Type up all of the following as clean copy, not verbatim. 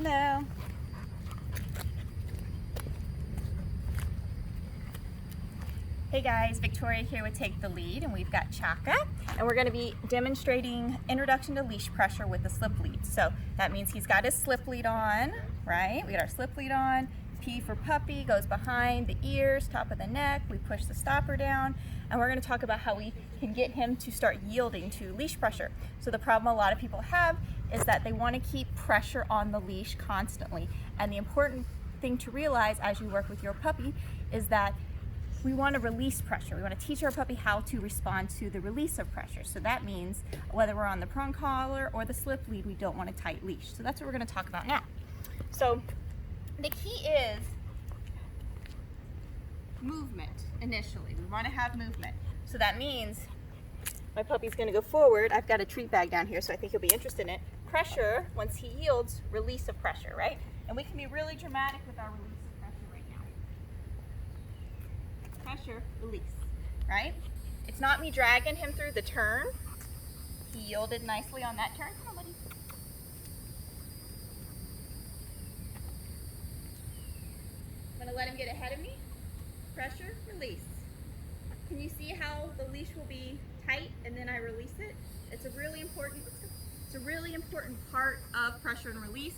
Hello. Hey guys, Victoria here with Take the Lead, and we've got Chaka, and we're going to be demonstrating introduction to leash pressure with the slip lead. So that means he's got his slip lead on, right? We got our slip lead on. P for puppy goes behind the ears, top of the neck. We push the stopper down, and we're going to talk about how we can get him to start yielding to leash pressure. So the problem a lot of people have is that they want to keep pressure on the leash constantly, and the important thing to realize as you work with your puppy is that we want to release pressure. We want to teach our puppy how to respond to the release of pressure. So that means whether we're on the prong collar or the slip lead, we don't want a tight leash. So that's what we're going to talk about now. So the key is movement initially. We want to have movement. So that means my puppy's going to go forward. I've got a treat bag down here, so I think he'll be interested in it. Pressure, once he yields, release of pressure, right? And we can be really dramatic with our release of pressure right now. Pressure, release, right? It's not me dragging him through the turn. He yielded nicely on that turn. Come on, buddy. I'm gonna let him get ahead of me. Pressure, release. Can you see how the leash will be tight and then I release it? It's a really important part of pressure and release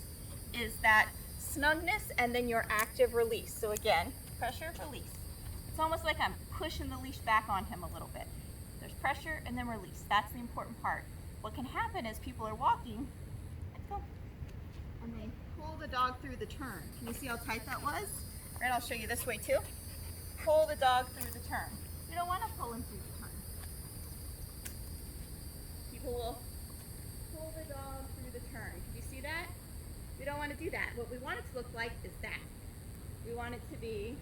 is that snugness and then your active release. So again, pressure, release. It's almost like I'm pushing the leash back on him a little bit. There's pressure and then release. That's the important part. What can happen is people are walking, let's go, and they pull the dog through the turn. Can you see how tight that was? Right, I'll show you this way too. Pull the dog through the turn. You don't want to pull him through the turn. People will pull the dog through the turn. Can you see that? We don't want to do that. What we want it to look like is that. We want it to be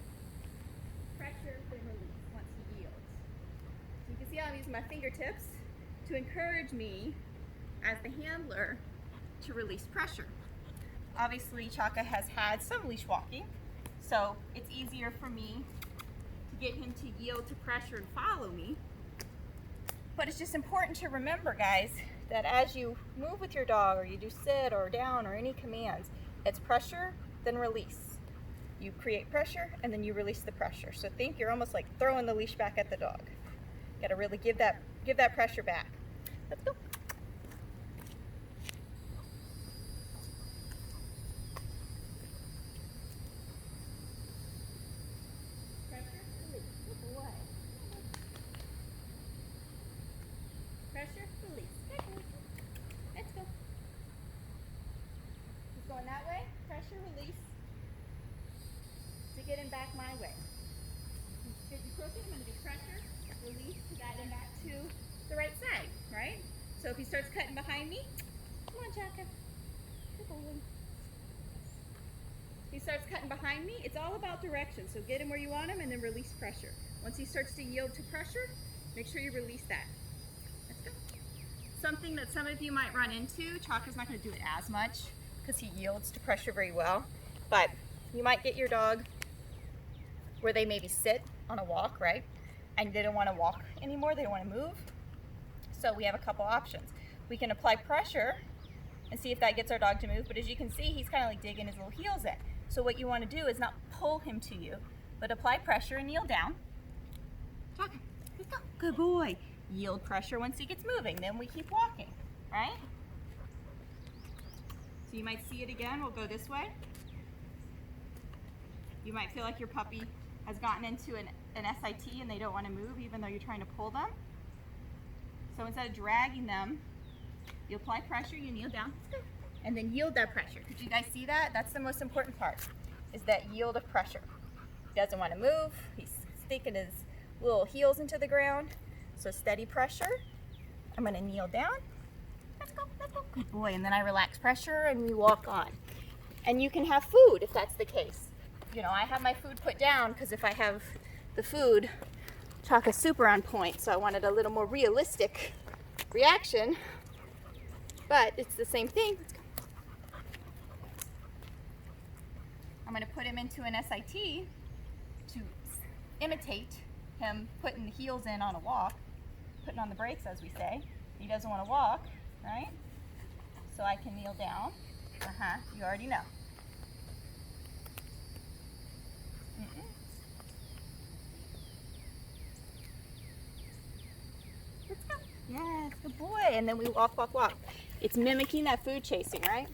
pressure, then release once he yields. So you can see how I'm using my fingertips to encourage me as the handler to release pressure. Obviously, Chaka has had some leash walking, so it's easier for me to get him to yield to pressure and follow me. But it's just important to remember, guys, that as you move with your dog or you do sit or down or any commands, it's pressure, then release. You create pressure and then you release the pressure. So think you're almost like throwing the leash back at the dog. You gotta really give that pressure back. Let's go. Pressure, release. Good boy. Pressure, release. Good boy. Let's go. He's going that way. Pressure, release. To get him back my way. If you crook it, I'm going to do pressure, release to guide him back to the right side, right? So if he starts cutting behind me, come on, Chaka. Good boy. He starts cutting behind me, it's all about direction. So get him where you want him and then release pressure. Once he starts to yield to pressure, make sure you release that. Let's go. Something that some of you might run into, Chaka's not going to do it as much because he yields to pressure very well, but you might get your dog where they maybe sit on a walk, right? And they don't want to walk anymore, they don't want to move. So we have a couple options. We can apply pressure and see if that gets our dog to move, but as you can see, he's kind of like digging his little heels in. So what you want to do is not pull him to you, but apply pressure and kneel down. Chaka, let's go. Good boy. Yield pressure once he gets moving, then we keep walking, right? So you might see it again. We'll go this way. You might feel like your puppy has gotten into an SIT and they don't want to move even though you're trying to pull them. So instead of dragging them, you apply pressure, you kneel down, and then yield that pressure. Did you guys see that? That's the most important part, is that yield of pressure. He doesn't want to move. He's sticking his little heels into the ground. So steady pressure. I'm going to kneel down. Let's go, let's go. Good boy. And then I relax pressure and we walk on. And you can have food if that's the case. You know, I have my food put down because if I have the food, Chaka's super on point, so I wanted a little more realistic reaction, but it's the same thing. Let's go. I'm going to put him into an SIT to imitate him putting the heels in on a walk, putting on the brakes as we say. He doesn't want to walk, right? So I can kneel down You already know. Let's go. Yes, good boy. And then we walk, walk, walk. It's mimicking that food chasing, right?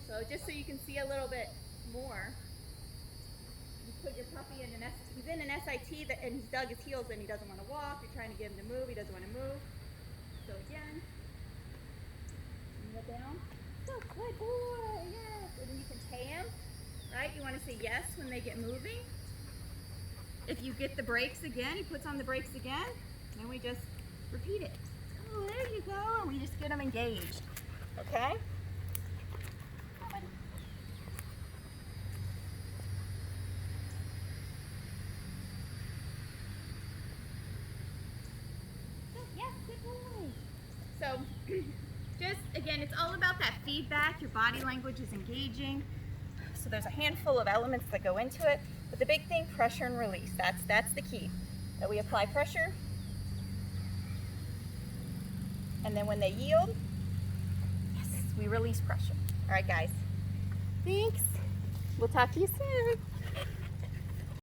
So just so you can see a little bit more, you put your puppy in he's in an SIT and he's dug his heels and he doesn't want to walk. You're trying to get him to move. He doesn't want to move. So again, kneel down. So good boy, yes. And then you can pay him, right? You want to say yes when they get moving. If you get the brakes again, he puts on the brakes again. Then we just repeat it. Oh, there you go. And we just get them engaged. Okay? Yes, good boy. So, just again, it's all about that feedback. Your body language is engaging. So there's a handful of elements that go into it, but the big thing, pressure and release. That's the key. That we apply pressure, and then when they yield, yes, we release pressure. All right, guys. Thanks. We'll talk to you soon.